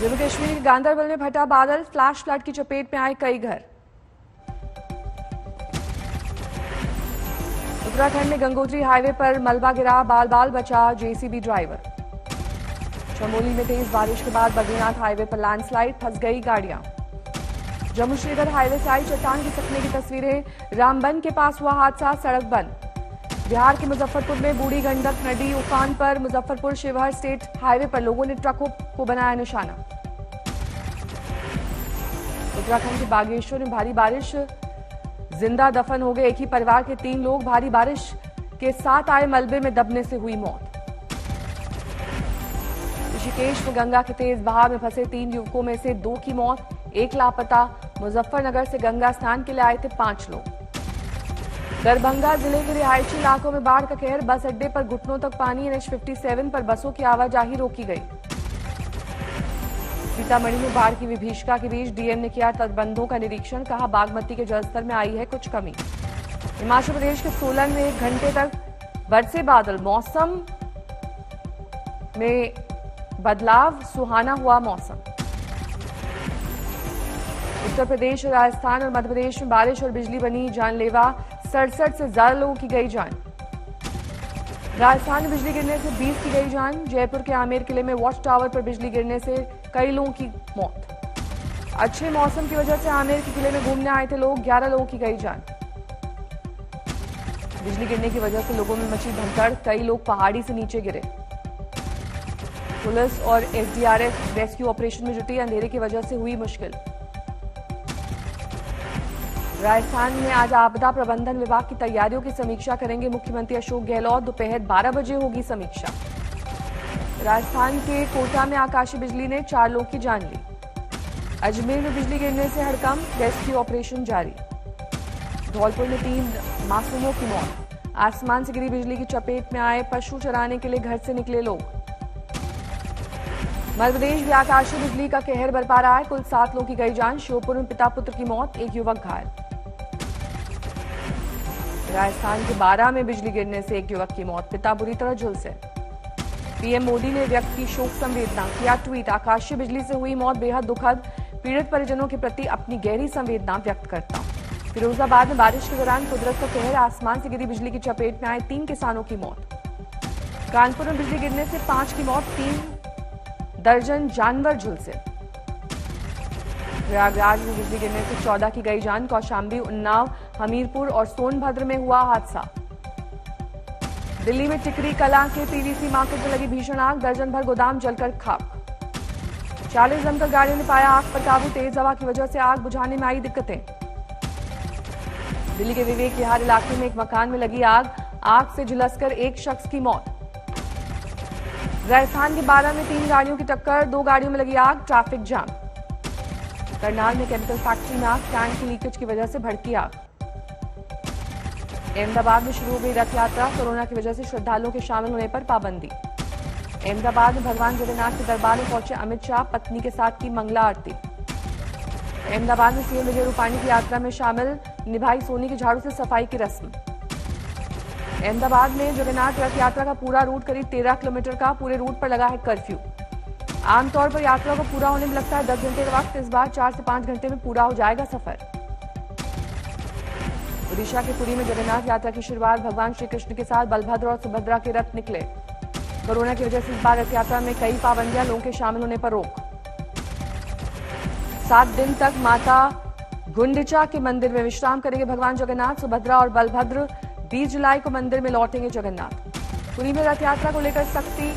जम्मू कश्मीर के गांदरबल में फटा बादल, फ्लैश फ्लड की चपेट में आए कई घर। उत्तराखंड में गंगोत्री हाईवे पर मलबा गिरा, बाल बाल बचा जेसीबी ड्राइवर। चमोली में तेज बारिश के बाद बद्रीनाथ हाईवे पर लैंडस्लाइड, फंस गई गाड़ियां। जम्मू श्रीनगर हाईवे से आई चट्टान खिसकने की तस्वीरें। रामबन के पास हुआ हादसा, सड़क बंद। बिहार के मुजफ्फरपुर में बूढ़ी गंडक नदी उफान पर, मुजफ्फरपुर शिवहर स्टेट हाईवे पर लोगों ने ट्रकों को बनाया निशाना। उत्तराखंड के बागेश्वर में भारी बारिश, जिंदा दफन हो गए एक ही परिवार के 3 लोग। भारी बारिश के साथ आए मलबे में दबने से हुई मौत। ऋषिकेश में गंगा के तेज बहाव में फंसे 3 युवकों में से 2 की मौत, 1 लापता। मुजफ्फरनगर से गंगा स्नान के लिए आए थे 5 लोग। दरभंगा जिले के रिहायशी इलाकों में बाढ़ का कहर, बस अड्डे पर घुटनों तक पानी। NH57 पर बसों की आवाजाही रोकी गई। सीतामढ़ी में बाढ़ की विभीषिका के बीच डीएम ने किया तटबंधों का निरीक्षण, कहा बागमती के जलस्तर में आई है कुछ कमी। हिमाचल प्रदेश के सोलन में 1 घंटे तक बरसे बादल, मौसम में बदलाव, सुहाना हुआ मौसम। उत्तर प्रदेश, राजस्थान और मध्य प्रदेश में बारिश और बिजली बनी जानलेवा, 67 से ज्यादा लोगों की गई जान। राजस्थान में बिजली गिरने से 20 की गई जान। जयपुर के आमेर किले में वॉच टावर पर बिजली गिरने से कई लोगों की मौत। अच्छे मौसम की वजह से आमेर के किले में घूमने आए थे लोग, 11 लोगों की गई जान। बिजली गिरने की वजह से लोगों में मची भगदड़, कई लोग पहाड़ी से नीचे गिरे। पुलिस और एसडीआरएफ रेस्क्यू ऑपरेशन में जुटी, अंधेरे की वजह से हुई मुश्किल। राजस्थान में आज आपदा प्रबंधन विभाग की तैयारियों की समीक्षा करेंगे मुख्यमंत्री अशोक गहलोत। दोपहर 12 बजे होगी समीक्षा। राजस्थान के कोटा में आकाशीय बिजली ने 4 लोगों की जान ली। अजमेर में बिजली गिरने से हड़कंप, रेस्क्यू ऑपरेशन जारी। धौलपुर में 3 मासूमों की मौत। आसमान से गिरी बिजली की चपेट में आए पशु चराने के लिए घर से निकले लोग। मध्य प्रदेश भी आकाशीय बिजली का कहर बरपा रहा है, कुल 7 लोगों की गई जान। श्योपुर में पिता पुत्र की मौत, 1 युवक घायल। राजस्थान के 12 में बिजली गिरने से 1 युवक की मौत, पिता बुरी तरह झुलसे। पीएम मोदी ने व्यक्त की शोक संवेदना, किया ट्वीट, आकाशीय बिजली से हुई मौत बेहद दुखद, पीड़ित परिजनों के प्रति अपनी गहरी संवेदना व्यक्त करता हूं। फिरोजाबाद में बारिश के दौरान कुदरत का कहर, आसमान से गिरी बिजली की चपेट में आए 3 किसानों की मौत। कानपुर में बिजली गिरने से 5 की मौत, 3 दर्जन जानवर झुलसे। प्रयागराज में बिजली गिरने से 14 की गई जान। कौशाम्बी, उन्नाव, हमीरपुर और सोनभद्र में हुआ हादसा। दिल्ली में टिकरी कला के पीवीसी मार्केट में लगी भीषण आग, दर्जन भर गोदाम जलकर खाक। 40 दमकल गाड़ियों ने पाया आग पर काबू, तेज हवा की वजह से आग बुझाने में आई दिक्कतें। दिल्ली के विवेक विहार इलाके में एक मकान में लगी आग से झुलसकर 1 शख्स की मौत। राजस्थान के 12 में 3 गाड़ियों की टक्कर, 2 गाड़ियों में लगी आग, ट्रैफिक जाम। करनाल में केमिकल फैक्ट्री में आग, टैंक की लीकेज की वजह से भड़की आग। अहमदाबाद में शुरू हो गई रथ यात्रा, कोरोना की वजह से श्रद्धालुओं के शामिल होने पर पाबंदी। अहमदाबाद में भगवान जगन्नाथ के दरबार में पहुंचे अमित शाह, पत्नी के साथ की मंगला आरती। अहमदाबाद में सीएम विजय रूपाणी की यात्रा में शामिल, निभाई सोनी की झाड़ू से सफाई की रस्म। अहमदाबाद में जगन्नाथ रथ यात्रा का पूरा रूट करीब 13 किलोमीटर का, पूरे रूट पर लगा है कर्फ्यू। आमतौर पर यात्रा को पूरा होने में लगता है 10 घंटे का वक्त, इस बार 4 से 5 घंटे में पूरा हो जाएगा सफर। ओडिशा के पुरी में जगन्नाथ यात्रा की शुरुआत, भगवान श्री कृष्ण के साथ बलभद्र और सुभद्रा के रथ निकले। कोरोना की वजह से इस बार रथ यात्रा में कई पाबंदियां, लोगों के शामिल होने पर रोक। 7 दिन तक माता गुंडिचा के मंदिर में विश्राम करेंगे भगवान जगन्नाथ, सुभद्रा और बलभद्र। 20 जुलाई को मंदिर में लौटेंगे जगन्नाथ। पुरी में रथ यात्रा को लेकर सख्ती,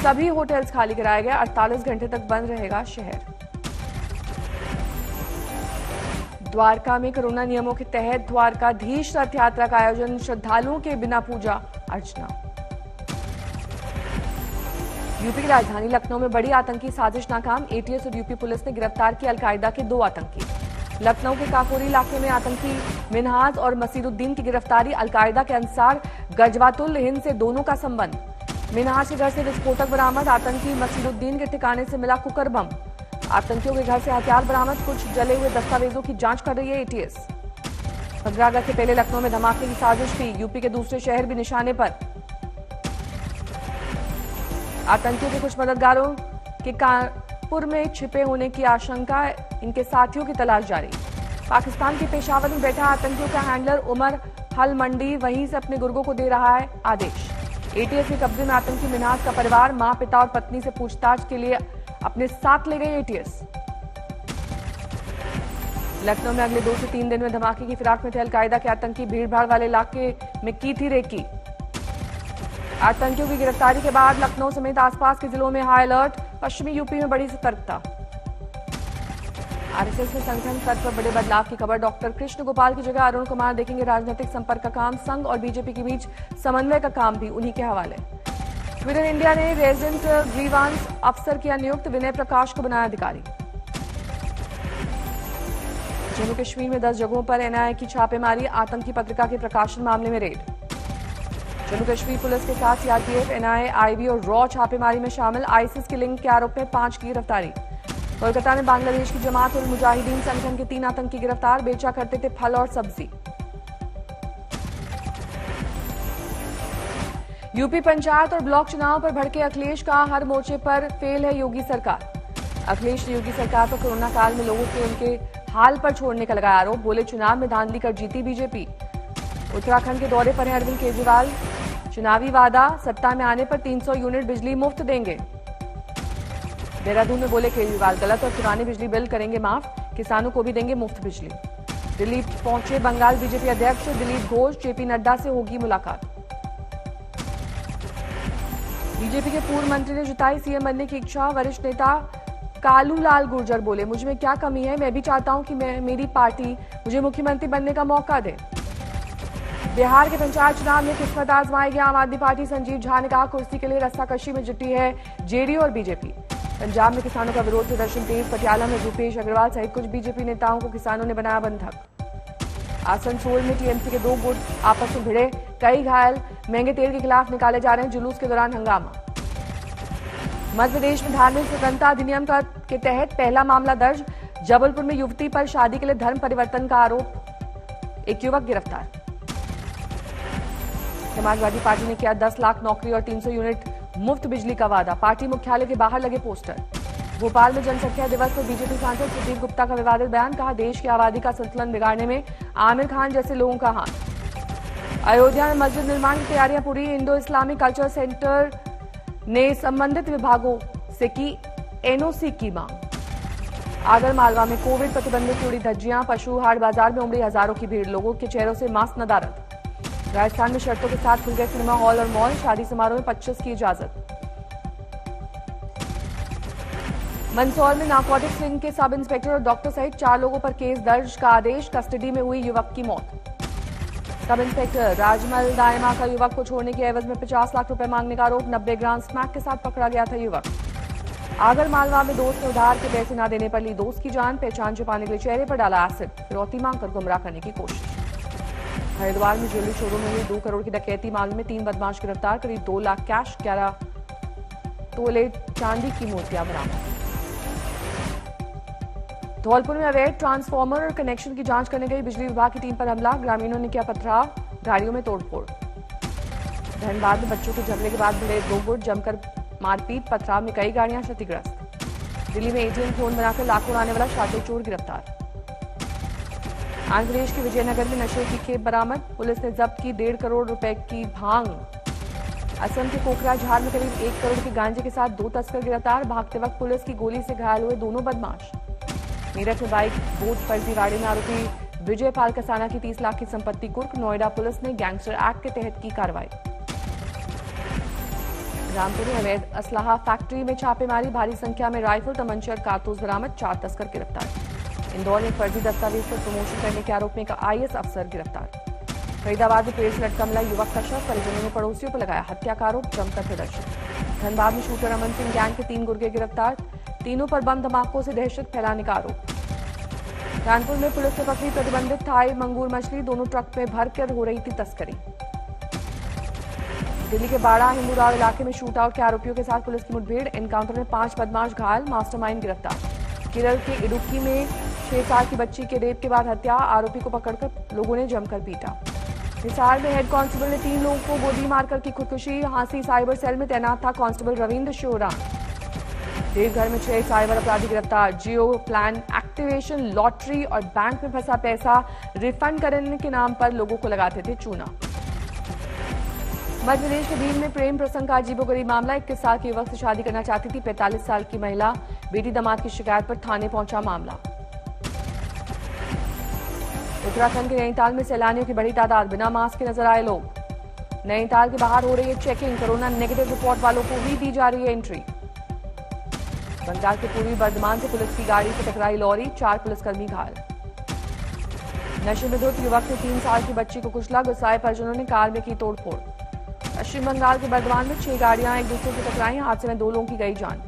सभी होटल्स खाली कराए गए, 48 घंटे तक बंद रहेगा शहर। द्वारका में कोरोना नियमों के तहत द्वारकाधीश रथ यात्रा का आयोजन, श्रद्धालुओं के बिना पूजा अर्चना। यूपी की राजधानी लखनऊ में बड़ी आतंकी साजिश नाकाम, एटीएस और यूपी पुलिस ने गिरफ्तार किए अलकायदा के 2 आतंकी। लखनऊ के काकोरी इलाके में आतंकी मिनहाज और मसीरुद्दीन की गिरफ्तारी, अलकायदा के अंसार गजवातुल हिंद से दोनों का संबंध। मिनहाज के घर से विस्फोटक बरामद, आतंकी मसीरुद्दीन के ठिकाने से मिला कुकर बम। आतंकियों के घर से हथियार बरामद, कुछ जले हुए दस्तावेजों की जांच कर रही है एटीएस। 15 अगस्त से पहले लखनऊ में धमाके की साजिश थी, यूपी के दूसरे शहर भी निशाने पर। आतंकियों के कुछ मददगारों के नागपुर में छिपे होने की आशंका, इनके साथियों की तलाश जारी। पाकिस्तान के पेशावर में बैठा आतंकियों का हैंडलर उमर हल मंडी वहीं से अपने गुर्गों को दे रहा है आदेश। एटीएस के कब्जे में आतंकी मिन्हाज का परिवार, मां, पिता और पत्नी से पूछताछ के लिए अपने साथ ले गए एटीएस। लखनऊ में अगले 2 से 3 दिन में धमाके की फिराक में थे अलकायदा के आतंकी, भीड़भाड़ वाले इलाके में की थी रेकी। आतंकियों की गिरफ्तारी के बाद लखनऊ समेत आसपास के जिलों में हाई अलर्ट, पश्चिमी यूपी में बड़ी सतर्कता। आरएसएस में संगठन स्तर पर बड़े बदलाव की खबर, डॉक्टर कृष्ण गोपाल की जगह अरुण कुमार देखेंगे राजनीतिक संपर्क का काम, संघ और बीजेपी के बीच समन्वय का काम भी उन्हीं के हवाले। ट्विटर इंडिया ने रेजिडेंट ग्रीवांस अफसर किया नियुक्त, विनय प्रकाश को बनाया अधिकारी। जम्मू कश्मीर में 10 जगहों पर एनआईए की छापेमारी, आतंकी पत्रिका के प्रकाशन मामले में रेड। जम्मू कश्मीर पुलिस के साथ सीआरपीएफ, एनआईए, आईबी और रॉ छापेमारी में शामिल, आईसिस के लिंक के आरोप में 5 की गिरफ्तारी। कोलकाता में बांग्लादेश की जमात उल मुजाहिदीन संगठन के 3 आतंकी गिरफ्तार, बेचा करते थे फल और सब्जी। यूपी पंचायत और ब्लॉक चुनाव पर भड़के अखिलेश का हर मोर्चे पर फेल है योगी सरकार। अखिलेश ने योगी सरकार पर कोरोना काल में लोगों के उनके हाल पर छोड़ने का लगाया आरोप, बोले चुनाव में धांधली कर जीती बीजेपी। उत्तराखंड के दौरे पर हैं अरविंद केजरीवाल, चुनावी वादा, सत्ता में आने पर 300 यूनिट बिजली मुफ्त देंगे। देहरादून में बोले केजरीवाल, गलत और पुराने बिजली बिल करेंगे माफ, किसानों को भी देंगे मुफ्त बिजली। दिल्ली पहुंचे बंगाल बीजेपी अध्यक्ष दिलीप घोष, जेपी नड्डा से होगी मुलाकात। बीजेपी के पूर्व मंत्री ने जताई सीएम बनने की इच्छा, वरिष्ठ नेता कालूलाल गुर्जर बोले, मुझ में क्या कमी है, मैं भी चाहता हूं कि मेरी पार्टी मुझे मुख्यमंत्री बनने का मौका दे। बिहार के पंचायत चुनाव में किस्मत आजमाएगी आम आदमी पार्टी, संजीव झा ने कहा कुर्सी के लिए रस्साकशी में जुटी है जेडीयू और बीजेपी। पंजाब में किसानों का विरोध प्रदर्शन तेज, पटियाला में भूपेश अग्रवाल सहित कुछ बीजेपी नेताओं को किसानों ने बनाया बंधक। आसनसोल में टीएमसी के 2 गुट आपस में भिड़े, कई घायल, महंगे तेल के खिलाफ निकाले जा रहे हैं जुलूस के दौरान हंगामा। मध्य प्रदेश में धार्मिक स्वतंत्रता अधिनियम के तहत पहला मामला दर्ज, जबलपुर में युवती पर शादी के लिए धर्म परिवर्तन का आरोप, एक युवक गिरफ्तार। समाजवादी पार्टी ने किया 10 लाख नौकरी और 300 यूनिट मुफ्त बिजली का वादा, पार्टी मुख्यालय के बाहर लगे पोस्टर। भोपाल में जनसंख्या दिवस पर बीजेपी सांसद सुदीप गुप्ता का विवादित बयान, कहा देश की आबादी का संतुलन बिगाड़ने में आमिर खान जैसे लोगों का हाथ। अयोध्या में मस्जिद निर्माण की तैयारियां पूरी, इंडो इस्लामिक कल्चर सेंटर ने संबंधित विभागों से की एनओसी की मांग। आगर मालवा में कोविड प्रतिबंधों की उड़ी धज्जियां, पशु हाट बाजार में उमड़ी हजारों की भीड़, लोगों के चेहरों से मास्क नदारद। राजस्थान में शर्तों के साथ खुल गए सिनेमा हॉल और मॉल, शादी समारोह में 25 की इजाजत। मंदसौर में नारकोटिक्स रिंग के सब इंस्पेक्टर और डॉक्टर सहित 4 लोगों पर केस दर्ज का आदेश, कस्टडी में हुई युवक की मौत। सब इंस्पेक्टर राजमल दायमा का युवक को छोड़ने की एवज में 50 लाख रुपए मांगने का आरोप, 90 ग्राम स्मैक के साथ पकड़ा गया था युवक। आगर मालवा में दोस्त ने उधार के पैसे न देने पर ली दोस्त की जान, पहचान छुपाने के लिए चेहरे पर डाला एसिड, फिरौती मांगकर गुमराह करने की कोशिश। हरिद्वार में ज्वेलरी शोरूम में हुई 2 करोड़ की डकैती मामले में 3 बदमाश गिरफ्तार, करीब 2 लाख कैश, 11 तोले चांदी की मूर्तियां बरामद। धौलपुर में अवैध ट्रांसफार्मर और कनेक्शन की जांच करने गई बिजली विभाग की टीम पर हमला, ग्रामीणों ने किया पथराव, गाड़ियों में तोड़फोड़। धनबाद में बच्चों के झगड़े के बाद भिड़े 2 गुट, जमकर मारपीट, पथराव में कई गाड़ियां क्षतिग्रस्त। दिल्ली में एटीएम क्लोन बनाकर लाखों उड़ाने वाला शातिर चोर गिरफ्तार। आंध्र प्रदेश के विजयनगर में नशे की खेप बरामद, पुलिस ने जब्त की 1.5 करोड़ रुपए की भांग। असम के कोकराझार में करीब 1 करोड़ के गांजे के साथ 2 तस्कर गिरफ्तार, भागते वक्त पुलिस की गोली से घायल हुए दोनों बदमाश। मेरठ में बाइक बोट फर्जीवाड़े में आरोपी विजय पाल कसाना की 30 लाख की संपत्ति कुर्क, नोएडा पुलिस ने गैंगस्टर एक्ट के तहत की कार्रवाई। रामपुर में अवैध असलाहा फैक्ट्री में छापेमारी, भारी संख्या में राइफल, तमंचे और कारतूस बरामद, 4 तस्कर गिरफ्तार। इंदौर में फर्जी दस्तावेज पर प्रमोशन करने के आरोप में एक आईएएस अफसर गिरफ्तार। फरीदाबाद में पेड़ से लटका मिला युवक का शव, परिजनों ने पड़ोसियों पर लगाया हत्या का आरोप, जमकर प्रदर्शन। धनबाद में शूटर अमन सिंह गैंग के 3 गुर्गे गिरफ्तार, तीनों पर बम धमाकों से दहशत फैलाने का आरोप। कानपुर में पुलिस ने पकड़ी प्रतिबंधित थाई मंगूर मछली, दोनों ट्रक में भरकर हो रही थी तस्करी। दिल्ली के बाड़ा हिंदूराव इलाके में शूटआउट के आरोपियों के साथ पुलिस की मुठभेड़, एनकाउंटर में 5 बदमाश घायल, मास्टरमाइंड गिरफ्तार। केरल के इडुक्की में 6 साल की बच्ची के रेप के बाद हत्या, आरोपी को पकड़कर लोगों ने जमकर पीटा। हिसार में हेड कांस्टेबल ने 3 लोगों को गोली मारकर की खुदकुशी, हांसी साइबर सेल में तैनात था कांस्टेबल रविंद्र शोरा। देवघर में 6 साइबर अपराधी गिरफ्तार। जियो प्लान एक्टिवेशन, लॉटरी और बैंक में फंसा पैसा रिफंड करने के नाम पर लोगों को लगाते थे चूना। मध्य प्रदेश के भील में प्रेम प्रसंग का अजीबोगरीब मामला। 21 साल के युवक से शादी करना चाहती थी 45 साल की महिला। बेटी दामाद की शिकायत पर थाने पहुंचा मामला। उत्तराखंड के नैनीताल में सैलानियों की बड़ी तादाद, बिना मास्क के नजर आए लोग। नैनीताल के बाहर हो रही है चेकिंग, कोरोना नेगेटिव रिपोर्ट वालों को ही दी जा रही है एंट्री। बंगाल के पूर्वी बर्धमान से पुलिस की गाड़ी से टकराई लॉरी, 4 पुलिसकर्मी घायल। नशे में धुत युवक ने 3 साल की बच्ची को कुचला, गुस्साए परिजनों ने कार में की तोड़फोड़। पश्चिम बंगाल के बर्धमान में 6 गाड़ियां एक दूसरे से टकराई, हादसे में 2 लोगों की गई जान।